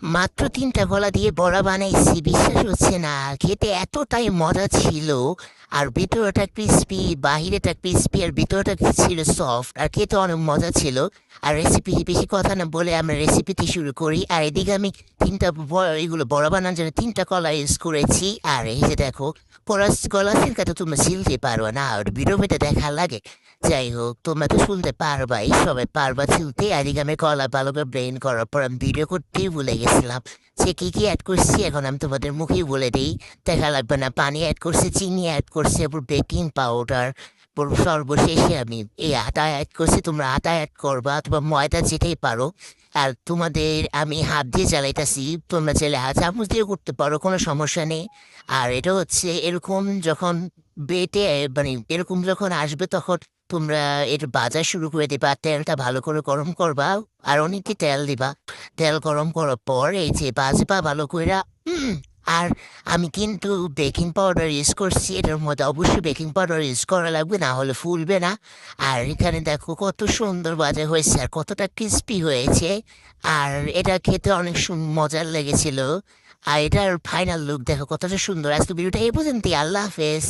মাত্র ৩টা কলা দিয়ে বড়া বানাইছি, বিশ্বাস হচ্ছে না। খেতে এতটাই মজা ছিল। আর ভেতরটা ক্রিস্পি, বাহিরেটা ক্রিস্পি, আর ভিতরটা ছিল সফট, আর খেতে অনেক মজা ছিল। আর রেসিপি বেশি কথা না বলে আমরা রেসিপিটি শুরু করি। আর এদিকে আমি এগুলো বড়া বানানোর জন্য ৩টা কলা ইউজ করেছি। আর এই যে দেখো, কলা ছিলকা তো তোমরা ছিলতে পারো না, আর ভিডিওটা দেখা লাগে। যাই হোক, তোমরা তো শুনতে পারবাই, সবাই পারবা ছিলতে। আর এদিকে আমি কলা ভালো করে ব্লেন্ড করার পর আমি ভিডিও করতেই ভুলে গেছিলাম যে কি কি অ্যাড করছি। এখন আমি তোমাদের মুখেই বলে দিই, দেখা লাগবে না। পানি অ্যাড করছে, চিনি অ্যাড করছে, এরপর বেকিং পাউডার, সর্বশেষে আমি এই আটা অ্যাড করছি। তোমরা আটা অ্যাড করবা অথবা ময়দা, যেটাই পারো। আর তোমাদের আমি হাত দিয়ে জ্বালাইতেছি, তোমরা চাইলে হাত চামচ দিয়ে করতে পারো, কোনো সমস্যা নেই। আর এটা হচ্ছে এরকম যখন বেটে, মানে এরকম যখন আসবে, তখন তোমরা এটা ভাজা শুরু করে দিবা। তেলটা ভালো করে গরম করবা, আর অনেকই তেল দিবা। তেল গরম করার পর এই যে ভাজবা ভালো কইরা। আর আমি কিন্তু বেকিং পাউডার ইউজ করছি, এটার মধ্যে অবশ্যই বেকিং পাউডার ইউজ করা লাগবে, না হলে ফুলবে না। আর এখানে দেখো কত সুন্দর ভাজা হয়েছে, আর কতটা ক্রিস্পি হয়েছে। আর এটা খেতে অনেক মজার লেগেছিল। আর এটার ফাইনাল লুক দেখো কতটা সুন্দর। আজকে ভিডিওটা এই পর্যন্তই। আল্লাহ হাফেজ।